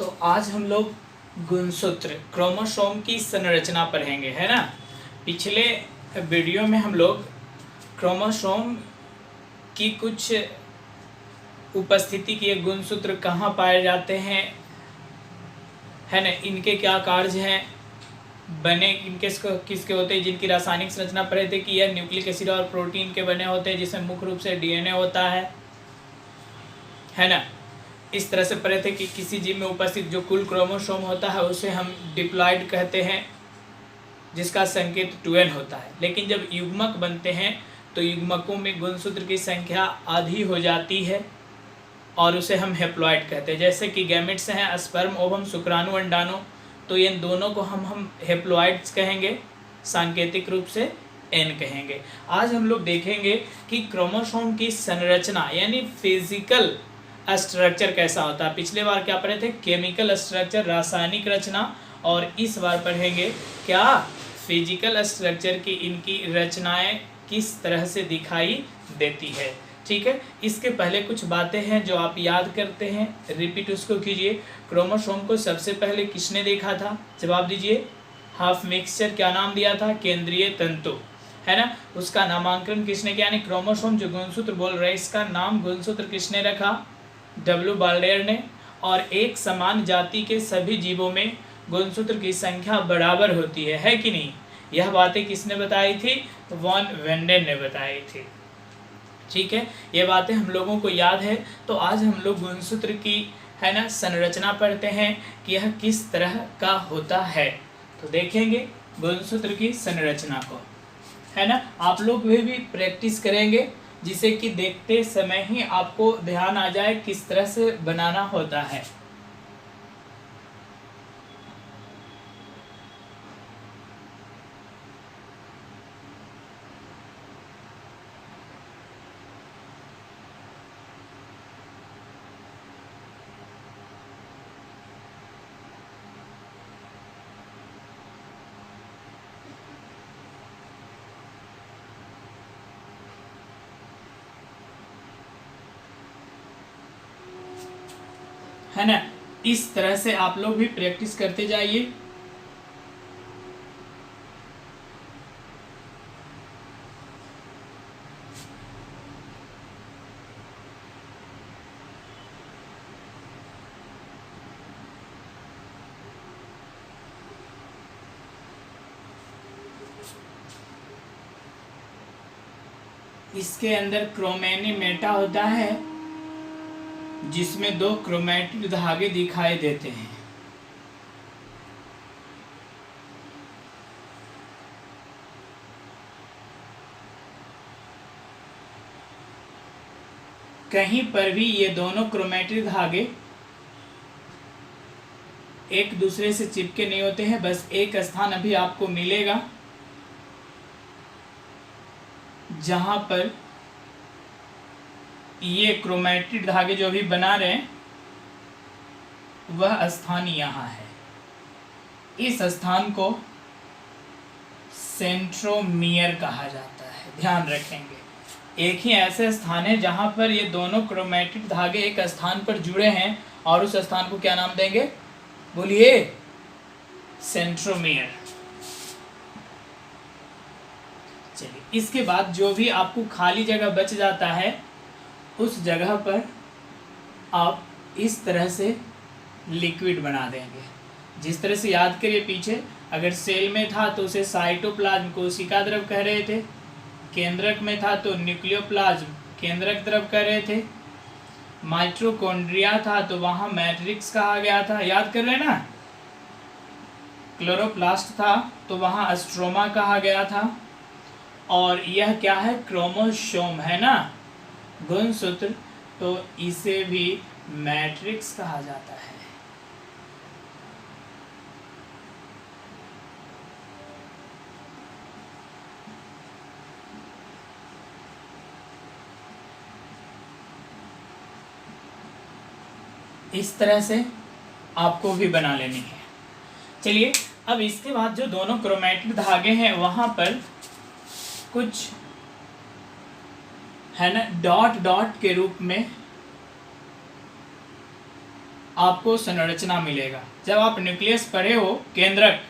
तो आज हम लोग गुणसूत्र क्रोमोसोम की संरचना पढ़ेंगे, है ना। पिछले वीडियो में हम लोग क्रोमोसोम की कुछ उपस्थिति की गुणसूत्र कहाँ पाए जाते हैं, है ना, इनके क्या कार्य हैं, बने इनके किसके होते हैं, जिनकी रासायनिक संरचना पढ़े थे कि यह न्यूक्लिक एसिड और प्रोटीन के बने होते हैं, जिसमें मुख्य रूप से डीएनए होता है ना। इस तरह से पढ़े थे कि किसी जीव में उपस्थित जो कुल क्रोमोसोम होता है उसे हम डिप्लॉइड कहते हैं, जिसका संकेत 2n होता है। लेकिन जब युग्मक बनते हैं तो युग्मकों में गुणसूत्र की संख्या आधी हो जाती है और उसे हम हेप्लॉइड कहते हैं। जैसे कि गैमेट्स हैं स्पर्म, ओवम, शुक्राणु, अंडाणु, तो इन दोनों को हम हेप्लॉइड्स कहेंगे, सांकेतिक रूप से n कहेंगे। आज हम लोग देखेंगे कि क्रोमोसोम की संरचना यानी फिजिकल स्ट्रक्चर कैसा होता है। पिछले बार क्या पढ़े थे, केमिकल स्ट्रक्चर, रासायनिक रचना, और इस बार पढ़ेंगे क्या, फिजिकल स्ट्रक्चर की इनकी रचनाएं किस तरह से दिखाई देती है। ठीक है, इसके पहले कुछ बातें हैं जो आप याद करते हैं, रिपीट उसको कीजिए। क्रोमोसोम को सबसे पहले किसने देखा था, जवाब दीजिए। हाफ मिक्सचर क्या नाम दिया था, केंद्रीय तंतु, है ना। उसका नामांकन किसने किया, यानी क्रोमोसोम जो गुणसूत्र बोल रहे हैं इसका नाम गुणसूत्र किसने रखा, डब्ल्यू बाल्डेयर ने। और एक समान जाति के सभी जीवों में गुणसूत्र की संख्या बराबर होती है कि नहीं, यह बातें किसने बताई थी, वॉन वेंडेन ने बताई थी। ठीक है, ये बातें हम लोगों को याद है। तो आज हम लोग गुणसूत्र की, है ना, संरचना पढ़ते हैं कि यह किस तरह का होता है। तो देखेंगे गुणसूत्र की संरचना को, है ना। आप लोग भी प्रैक्टिस करेंगे जिसे कि देखते समय ही आपको ध्यान आ जाए किस तरह से बनाना होता है। है ना, इस तरह से आप लोग भी प्रैक्टिस करते जाइए। इसके अंदर क्रोमेनिमेटा होता है जिसमें 2 क्रोमैटिड धागे दिखाई देते हैं। कहीं पर भी ये दोनों क्रोमैटिड धागे एक दूसरे से चिपके नहीं होते हैं, बस एक स्थान अभी आपको मिलेगा जहां पर ये क्रोमैटिड धागे जो अभी बना रहे हैं वह स्थान यहाँ है। इस स्थान को सेंट्रोमियर कहा जाता है, ध्यान रखेंगे। एक ही ऐसे स्थान है जहां पर ये दोनों क्रोमैटिड धागे एक स्थान पर जुड़े हैं और उस स्थान को क्या नाम देंगे, बोलिए, सेंट्रोमियर। चलिए, इसके बाद जो भी आपको खाली जगह बच जाता है उस जगह पर आप इस तरह से लिक्विड बना देंगे। जिस तरह से याद करिए पीछे, अगर सेल में था तो उसे साइटोप्लाज्म कोशिका द्रव कह रहे थे, केंद्रक में था तो न्यूक्लियोप्लाज्म केंद्रक द्रव कह रहे थे, माइटोकॉन्ड्रिया था तो वहाँ मैट्रिक्स कहा गया था, याद कर रहे हैं ना। क्लोरोप्लास्ट था तो वहाँ स्ट्रोमा कहा गया था। और यह क्या है, क्रोमोसोम है ना, गुणसूत्र, तो इसे भी मैट्रिक्स कहा जाता है। इस तरह से आपको भी बना लेनी है। चलिए, अब इसके बाद जो दोनों क्रोमैटिड धागे हैं वहां पर कुछ, है ना, डॉट डॉट के रूप में आपको संरचना मिलेगा। जब आप न्यूक्लियस पढ़े हो, केंद्रक,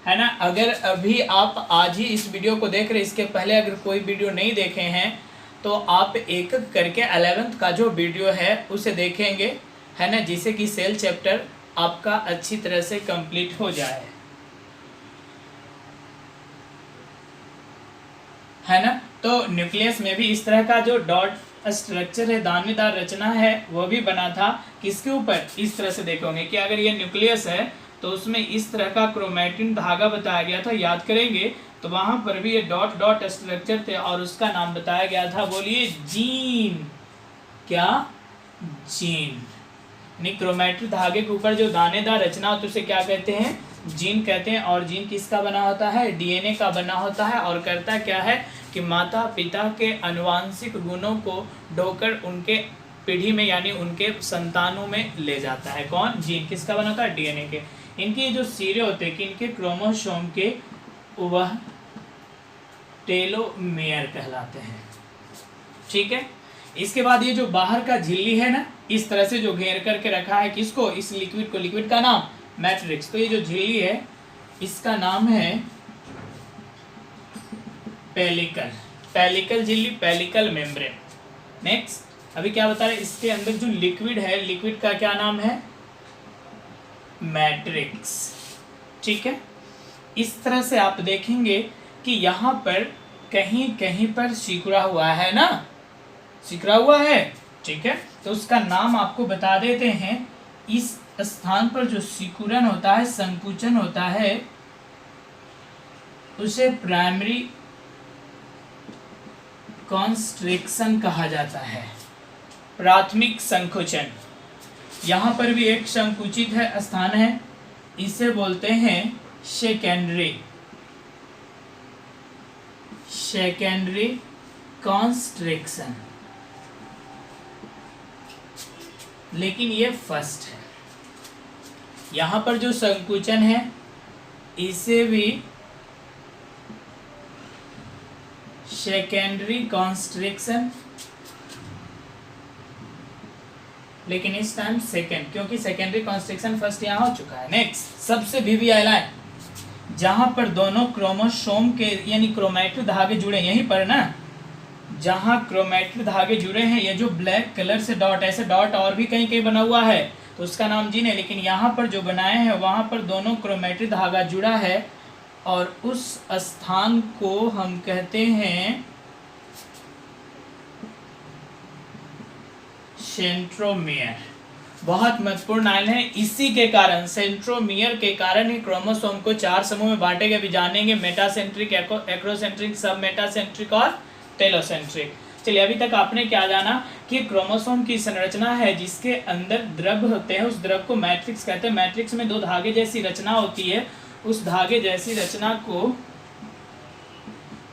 है ना। अगर अभी आप आज ही इस वीडियो को देख रहे, इसके पहले अगर कोई वीडियो नहीं देखे हैं तो आप एक एक करके 11th का जो वीडियो है उसे देखेंगे, है ना, जिससे कि सेल चैप्टर आपका अच्छी तरह से कंप्लीट हो जाए, है ना। तो न्यूक्लियस में भी इस तरह का जो डॉट स्ट्रक्चर है, दानेदार रचना है, वो भी बना था। किसके ऊपर? इस तरह से देखोगे कि अगर ये न्यूक्लियस है तो उसमें इस तरह का क्रोमैटिन धागा बताया गया था, याद करेंगे तो वहां पर भी ये डॉट डॉट स्ट्रक्चर थे और उसका नाम बताया गया था, बोलिए जीन। क्या? जीन। यानी क्रोमैटिन धागे के ऊपर जो दानेदार रचना होती है उसे क्या कहते हैं? जीन कहते हैं। और जीन किसका बना होता है? डीएनए का बना होता है। और करता क्या है कि माता पिता के आनुवांशिक गुणों को ढोकर उनके पीढ़ी में यानी उनके संतानों में ले जाता है। कौन? जीन। किसका बना होता है? डीएनए के। इनके जो सिरे होते हैं कि इनके क्रोमोसोम के, वह टेलोमेयर कहलाते हैं। ठीक है। इसके बाद ये जो बाहर का झिल्ली है ना, इस तरह से जो घेर करके रखा है किसको? इस लिक्विड को। लिक्विड का नाम मैट्रिक्स। तो ये जो झिल्ली है इसका नाम है पेलिकल। पेलिकल झिल्ली, पेलिकल मेम्ब्रेन। नेक्स्ट, अभी क्या बता रहे? इसके अंदर जो लिक्विड है, लिक्विड का क्या नाम है? मैट्रिक्स। ठीक है। इस तरह से आप देखेंगे कि यहाँ पर कहीं कहीं पर सिकुड़ा हुआ है ना, सिकुड़ा हुआ है। ठीक है। तो उसका नाम आपको बता देते हैं। इस स्थान पर जो सिकुड़न होता है, संकुचन होता है, उसे प्राइमरी कॉन्स्ट्रिक्शन कहा जाता है। प्राथमिक संकुचन। यहाँ पर भी एक संकुचित है स्थान है, इसे बोलते हैं सेकेंडरी कॉन्स्ट्रिक्शन। लेकिन ये फर्स्ट है। यहाँ पर जो संकुचन है इसे भी सेकेंडरी कॉन्स्ट्रिक्शन, लेकिन इस टाइम सेकेंड, क्योंकि सेकेंडरी कॉन्स्ट्रिक्शन फर्स्ट यहाँ हो चुका है। नेक्स्ट, सबसे वीवीआई लाइन, जहां पर दोनों क्रोमोसोम के यानी क्रोमैटिड धागे जुड़े, यहीं पर ना, जहां क्रोमैटिड धागे जुड़े हैं, ये जो ब्लैक कलर से डॉट, ऐसे डॉट और भी कहीं कहीं बना हुआ है तो उसका नाम जीन है। लेकिन यहाँ पर जो बनाए हैं वहां पर दोनों क्रोमैटिड धागा जुड़ा है और उस स्थान को हम कहते हैं सेंट्रोमियर। बहुत महत्वपूर्ण लाइन है। इसी के कारण, सेंट्रोमियर के कारण ही क्रोमोसोम को 4 समूह में बांटे गए। अभी जानेंगे मेटासेंट्रिक, एक्रोसेंट्रिक, सब मेटासेंट्रिक और टेलोसेंट्रिक। चलिए, अभी तक आपने क्या जाना कि क्रोमोसोम की संरचना है जिसके अंदर द्रव होते हैं, उस द्रव को मैट्रिक्स कहते हैं। मैट्रिक्स में 2 धागे जैसी रचना होती है, उस धागे जैसी रचना को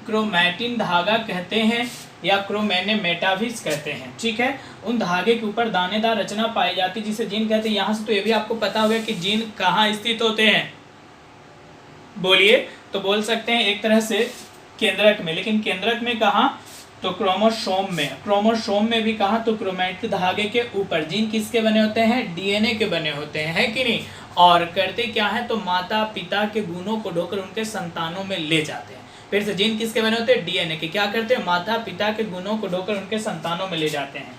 क्रोमैटिन धागा कहते हैं या क्रोमेने मेटाविस कहते हैं। ठीक है। उन धागे के ऊपर दानेदार रचना पाई जाती है जिसे जीन कहते हैं। यहाँ से तो ये भी आपको पता होगा कि जीन कहाँ स्थित होते हैं, बोलिए। तो बोल सकते हैं एक तरह से केंद्रक में, लेकिन केंद्रक में कहाँ? तो क्रोमोसोम में। क्रोमोसोम में भी कहाँ? तो क्रोमैटिड धागे के ऊपर। जीन किसके बने होते हैं? डीएनए के बने होते हैं, है कि नहीं। और करते क्या है? तो माता पिता के गुणों को ढोकर उनके संतानों में ले जाते हैं। फिर से, जीन किसके बने होते हैं? डीएनए के। क्या करते हैं? माता पिता के गुणों को ढोकर उनके संतानों में ले जाते हैं,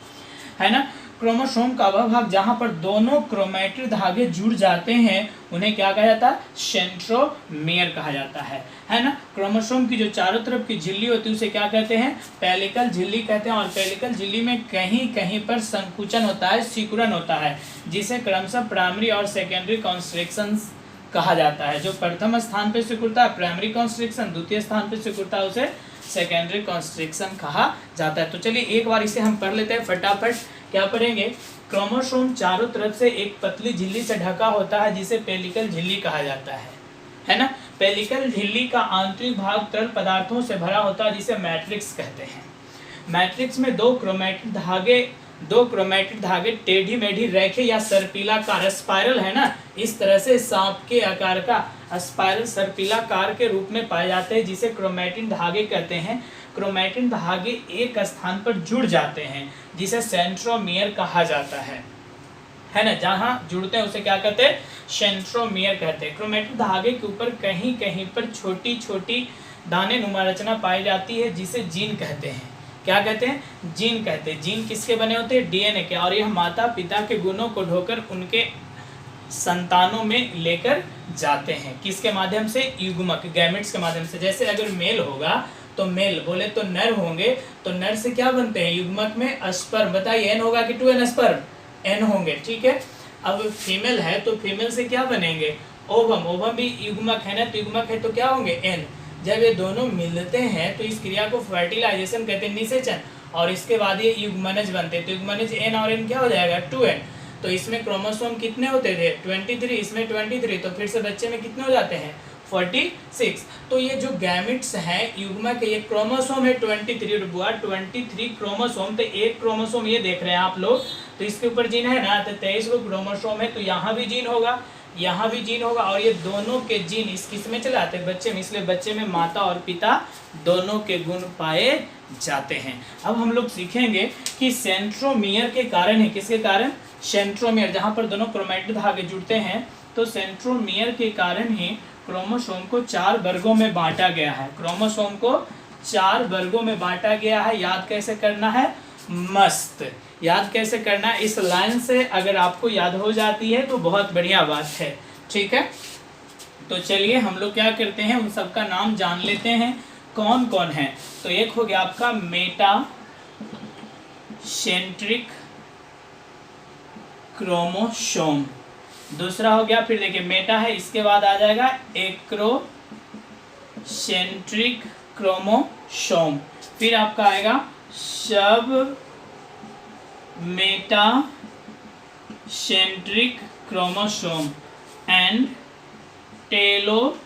है ना। क्रोमोसोम का वह भाग जहां पर दोनों क्रोमैटिड धागे जुड़ जाते हैं उन्हें क्या कहा जाता है? सेंट्रोमियर कहा जाता है ना। क्रोमोसोम की जो चारों तरफ की झिल्ली होती है उसे क्या कहते हैं? पेलिकल झिल्ली कहते हैं। और पेलिकल झिल्ली में कहीं कहीं पर संकुचन होता है, सिकुड़न होता है, जिसे क्रमशः प्राइमरी और सेकेंडरी कॉन्स्ट्रिक्शन कहा जाता है। जो प्रथम स्थान पे सिकुड़ता है प्राइमरी कॉन्स्ट्रिक्शन, द्वितीय स्थान पे सिकुड़ता है उसे सेकेंडरी कॉन्स्ट्रिक्शन कहा जाता है। तो चलिए एक बार इसे हम पढ़ लेते हैं फटाफट। क्या पढ़ेंगे? क्रोमोसोम चारों तरफ से एक पतली झिल्ली से ढका होता है जिसे पेलिकल झिल्ली कहा जाता है ना। पेलिकल झिल्ली का आंतरिक भाग तरल पदार्थों से भरा होता है जिसे मैट्रिक्स कहते हैं। मैट्रिक्स में 2 क्रोमैटिड धागे टेढ़ी मेढ़ी रेखे या सर्पिलाकार, स्पाइरल है ना, इस तरह से सांप के आकार का स्पाइरल सर्पिलाकार के रूप में पाए जाते हैं जिसे क्रोमैटिन धागे कहते हैं। क्रोमैटिन धागे एक स्थान पर जुड़ जाते हैं जिसे सेंट्रोमियर कहा जाता है है ना, जहाँ जुड़ते हैं उसे क्या कहते हैं, सेंट्रोमियर कहते हैं। क्रोमैटिड धागे के ऊपर कहीं कहीं पर छोटी छोटी दाने नुमा रचना पाई जाती है जिसे जीन कहते हैं। क्या कहते हैं, जीन कहते हैं। जीन किसके बने होते हैं, डीएनए के, और यह माता पिता के गुणों को ढोकर उनके संतानों में लेकर जाते हैं। किसके माध्यम से, युग्मक, गैमेट्स के माध्यम से। जैसे अगर मेल होगा तो मेल बोले तो नर होंगे, तो नर से क्या बनते हैं, युग्मक में स्पर्म। बताइए एन होगा कि 2n स्पर्म, एन होंगे, ठीक है। अब फीमेल है तो फीमेल से क्या बनेंगे, ओवम, ओवम भी युग्मक है ना, तो युग्मक है तो क्या होंगे, एन। जब ये दोनों मिलते हैं तो इस क्रिया को फर्टिलाइजेशन कहते हैं, निषेचन, और इसके बाद ये युग्मनज बनते हैं। तो युग्मनज एन और एन क्या हो जाएगा, 2n। तो इसमें क्रोमोसोम कितने होते थे, 23, इसमें 23, तो फिर से बच्चे में कितने हो जाते हैं, 46। तो ये जो गैमेट्स हैं युग्मक, ये क्रोमोसोम है 23, बुआ 23 क्रोमोसोम। तो एक क्रोमोसोम ये देख रहे हैं आप लोग, तो इसके ऊपर जीन है ना, तो 23 को क्रोमोसोम है, तो यहाँ भी जीन होगा, यहाँ भी जीन होगा, और ये दोनों के जीन इस किस में चले आते हैं, बच्चे में। इसलिए बच्चे में माता और पिता दोनों के गुण पाए जाते हैं। अब हम लोग सीखेंगे कि सेंट्रोमियर के कारण है, किसके कारण, सेंट्रोमियर, जहाँ पर दोनों क्रोमैटिड धागे जुड़ते हैं, तो सेंट्रोमियर के कारण ही क्रोमोसोम को 4 वर्गों में बांटा गया है। क्रोमोसोम को 4 वर्गों में बांटा गया है। याद कैसे करना है, मस्त याद कैसे करना है, इस लाइन से अगर आपको याद हो जाती है तो बहुत बढ़िया बात है, ठीक है। तो चलिए हम लोग क्या करते हैं, उन सबका नाम जान लेते हैं, कौन कौन है। तो एक हो गया आपका मेटा सेंट्रिक क्रोमोसोम, दूसरा हो गया, फिर देखिए मेटा है, इसके बाद आ जाएगा एक्रोसेंट्रिक क्रोमोसोम, फिर आपका आएगा सब Meta centric chromosome and telocentric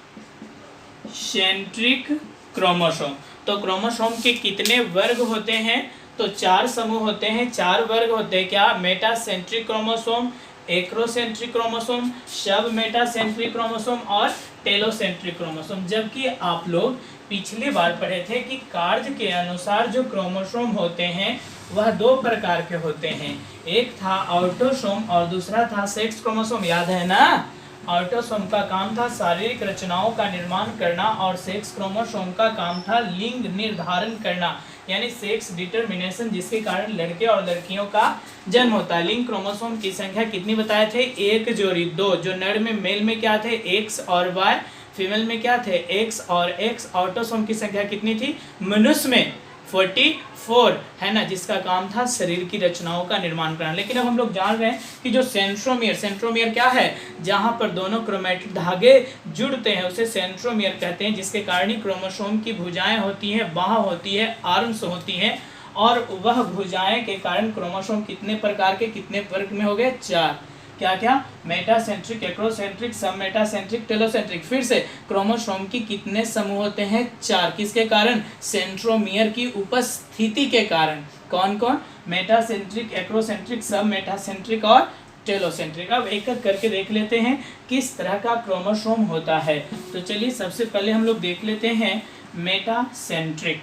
chromosome. तो क्रोमोसोम के कितने वर्ग होते हैं, तो 4 समूह होते हैं, 4 वर्ग होते हैं। क्या, Meta centric chromosome, acrocentric chromosome, सब मेटा सेंट्रिक क्रोमोसोम और टेलोसेंट्रिक क्रोमोसोम। जबकि आप लोग पिछली बार पढ़े थे कि कार्य के अनुसार जो क्रोमोसोम होते हैं वह 2 प्रकार के होते हैं, एक था ऑटोसोम और दूसरा था सेक्स क्रोमोसोम। याद है ना, ऑटोसोम का काम था शारीरिक रचनाओं का निर्माण करना और सेक्स क्रोमोसोम का काम था लिंग निर्धारण करना, यानी सेक्स डिटर्मिनेशन, जिसके कारण लड़के और लड़कियों का जन्म होता है। लिंग क्रोमोसोम की संख्या कितनी बताए थे, 1 जोड़ी 2, जो नर में मेल में क्या थे, X और Y, फीमेल में क्या थे, X और X। ऑटोसोम की संख्या कितनी थी, मनुष्य में 44, है ना, जिसका काम था शरीर की रचनाओं का निर्माण करना। लेकिन अब हम लोग जान रहे हैं कि जो सेंट्रोमियर, सेंट्रोमियर क्या है, जहां पर दोनों क्रोमैटिड धागे जुड़ते हैं उसे सेंट्रोमियर कहते हैं, जिसके कारण ही क्रोमोसोम की भुजाएं होती हैं, बाह होती है, आर्म्स होती हैं, और वह भुजाएं के कारण क्रोमोसोम कितने प्रकार के, कितने वर्ग में हो गए, 4। क्या क्या, मेटासेंट्रिक, एक्रोसेंट्रिक, सब मेटासेंट्रिक, टेलोसेंट्रिक। फिर से क्रोमोसोम की कितने समूह होते हैं, 4, किसके कारण, सेंट्रोमियर की उपस्थिति के कारण। कौन कौन, मेटासेंट्रिक, एक्रोसेंट्रिक, सब मेटासेंट्रिक और टेलोसेंट्रिक। अब एक एक करके देख लेते हैं किस तरह का क्रोमोसोम होता है। तो चलिए सबसे पहले हम लोग देख लेते हैं मेटासेंट्रिक,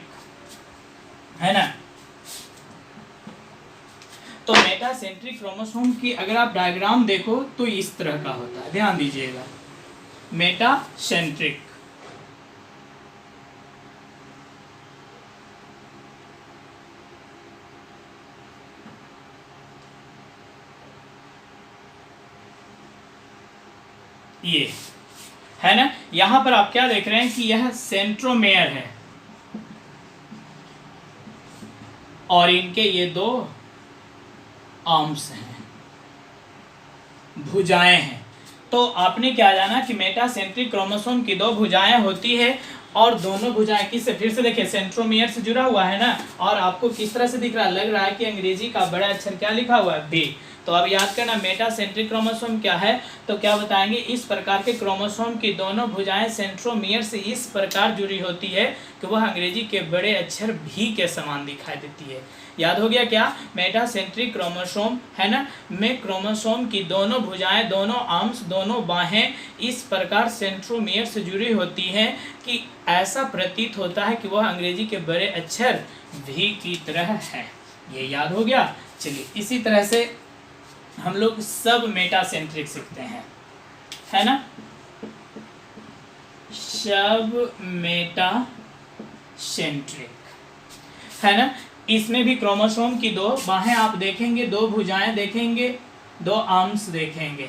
है ना। तो मेटासेंट्रिक क्रोमोसोम की अगर आप डायग्राम देखो तो इस तरह का होता है, ध्यान दीजिएगा, मेटासेंट्रिक। ये है ना, यहां पर आप क्या देख रहे हैं कि यह सेंट्रोमेयर है और इनके ये 2 आर्म्स हैं, भुजाएं हैं। तो आपने क्या जाना कि मेटासेंट्रिक क्रोमोसोम की 2 भुजाएं होती है, और दोनों भुजाएं किससे, फिर से देखिए सेंट्रोमियर से जुड़ा हुआ है ना, और आपको किस तरह से दिख रहा है, लग रहा है कि अंग्रेजी का बड़ा अक्षर क्या लिखा हुआ है, बी। तो अब याद करना मेटासेंट्रिक क्रोमोसोम क्या है, तो क्या बताएंगे, इस प्रकार के क्रोमोसोम की दोनों भुजाएं सेंट्रोमियर से इस प्रकार जुड़ी होती है कि वह अंग्रेजी के बड़े अक्षर भी के समान दिखाई देती है। याद हो गया क्या, मेटासेंट्रिक क्रोमोसोम है ना, में क्रोमोसोम की दोनों भुजाएं, दोनों आर्म्स, दोनों बाहें इस प्रकार सेंट्रोमियर से जुड़ी होती हैं कि ऐसा प्रतीत होता है कि वह अंग्रेजी के बड़े अक्षर भी की तरह है। ये याद हो गया। चलिए इसी तरह से हम लोग सब मेटासेंट्रिक सीखते हैं, है ना, सब मेटासेंट्रिक, है ना। इसमें भी क्रोमोसोम की दो बाहें आप देखेंगे, दो भुजाएं देखेंगे, दो आर्म्स देखेंगे।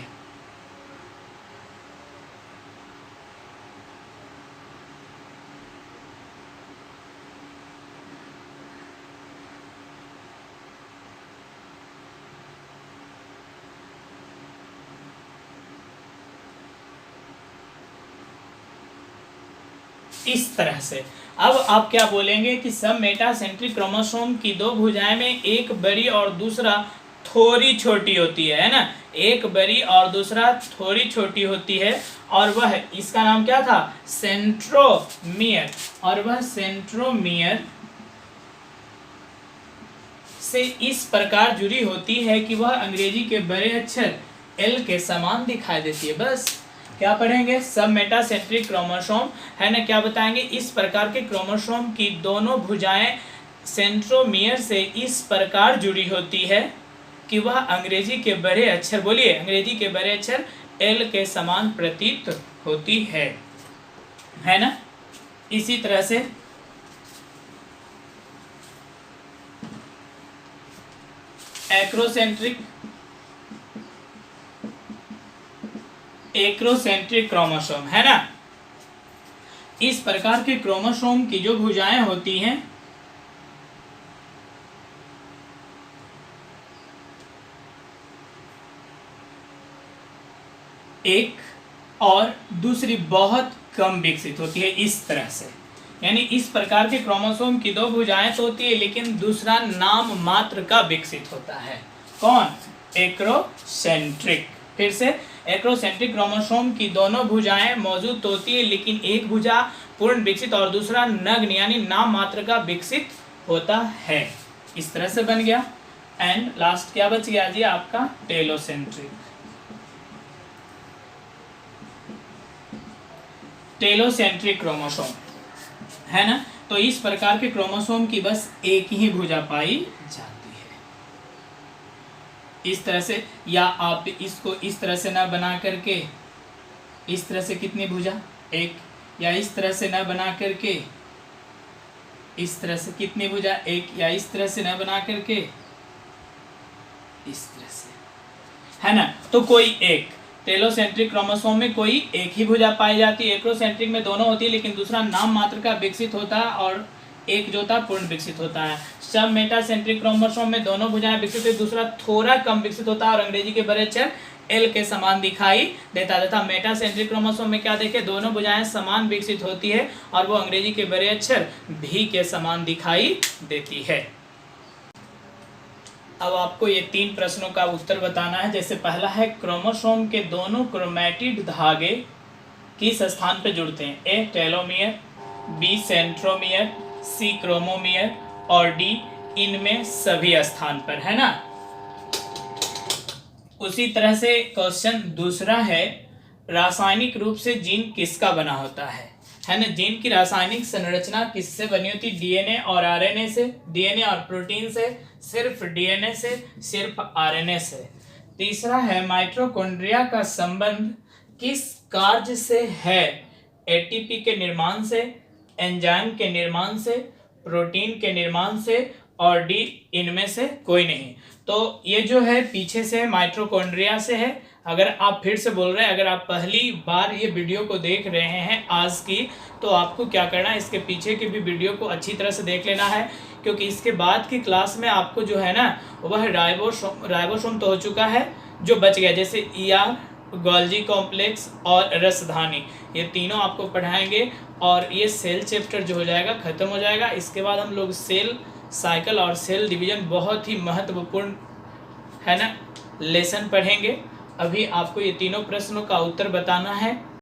इस तरह से अब आप क्या बोलेंगे कि सब मेटासेंट्रिक क्रोमोसोम की दो भुजाएं में एक बड़ी और दूसरा थोड़ी छोटी होती है ना, एक बड़ी और दूसरा थोड़ी छोटी होती है, और वह इसका नाम क्या था, सेंट्रोमियर, और वह सेंट्रोमियर से इस प्रकार जुड़ी होती है कि वह अंग्रेजी के बड़े अक्षर एल के समान दिखाई देती है। बस क्या पढ़ेंगे, सब मेटासेंट्रिक क्रोमोसोम, है ना, क्या बताएंगे, इस प्रकार के क्रोमोसोम की दोनों भुजाएं सेंट्रोमियर से इस प्रकार जुड़ी होती है कि वह अंग्रेजी के बड़े अक्षर, बोलिए, अंग्रेजी के बड़े अक्षर एल के समान प्रतीत होती है ना। इसी तरह से एक्रोसेंट्रिक क्रोमोसोम, है ना, इस प्रकार के क्रोमोसोम की जो भुजाएं होती हैं एक और दूसरी बहुत कम विकसित होती है, इस तरह से, यानी इस प्रकार के क्रोमोसोम की दो भुजाएं तो होती है लेकिन दूसरा नाम मात्र का विकसित होता है। कौन, एक्रोसेंट्रिक। फिर से, एक्रोसेंट्रिक क्रोमोसोम की दोनों भुजाएं मौजूद तो होती है लेकिन एक भुजा पूर्ण विकसित और दूसरा नग्न यानी नाम मात्र का विकसित होता है। इस तरह से बन गया। एंड लास्ट क्या बच गया जी आपका, टेलोसेंट्रिक। टेलोसेंट्रिक क्रोमोसोम, है ना, तो इस प्रकार के क्रोमोसोम की बस एक ही भुजा पाई जाती है, इस तरह से, या आप इसको इस तरह से ना बना करके इस तरह से कितनी भुजा, एक, या इस तरह से ना बना करके इस तरह से कितनी भुजा, एक, या इस तरह से ना बना करके इस तरह से, है ना, तो कोई एक, टेलोसेंट्रिक क्रोमोसोम में कोई एक ही भुजा पाई जाती है, एक्रोसेंट्रिक में दोनों होती है लेकिन दूसरा नाम मात्र का विकसित होता है और एक जो था पूर्ण विकसित होता है। सब मेटासेंट्रिक क्रोमोसोम में दोनों भुजाएं विकसित होती, दूसरा थोड़ा कम विकसित होता है और अंग्रेजी के बड़े अक्षर एल के समान दिखाई देता था। मेटासेंट्रिक क्रोमोसोम में क्या देखे, दोनों भुजाएं समान विकसित होती है और वो अंग्रेजी के बड़े अक्षर भी के समान दिखाई देती है। अब आपको ये 3 प्रश्नों का उत्तर बताना है। जैसे पहला है, क्रोमोसोम के दोनों क्रोमैटिड धागे किस स्थान पर जुड़ते हैं, ए टेलोमियर, बी सेंट्रोमियर, सी क्रोमोमियर और डी इनमें सभी स्थान पर, है ना। उसी तरह से क्वेश्चन दूसरा है, रासायनिक रूप से जीन किसका बना होता है ना। जीन की रासायनिक संरचना किससे बनी होती, डीएनए और आरएनए से, डीएनए और प्रोटीन से, सिर्फ डीएनए से, सिर्फ आरएनए से। तीसरा है, माइटोकॉन्ड्रिया का संबंध किस कार्य से है, एटीपी के निर्माण से, एंजाइम के निर्माण से, प्रोटीन के निर्माण से और डी इनमें से कोई नहीं। तो ये जो है पीछे से माइटोकॉन्ड्रिया से है। अगर आप फिर से बोल रहे हैं, अगर आप पहली बार ये वीडियो को देख रहे हैं आज की, तो आपको क्या करना है, इसके पीछे की भी वीडियो को अच्छी तरह से देख लेना है, क्योंकि इसके बाद की क्लास में आपको जो है ना, वह राइबोसोम तो हो चुका है, जो बच गया जैसे ईआर, गोल्जी कॉम्प्लेक्स और रसधानी, ये तीनों आपको पढ़ाएंगे और ये सेल चैप्टर जो हो जाएगा खत्म हो जाएगा। इसके बाद हम लोग सेल साइकिल और सेल डिवीजन, बहुत ही महत्वपूर्ण, है ना, लेसन पढ़ेंगे। अभी आपको ये तीनों प्रश्नों का उत्तर बताना है।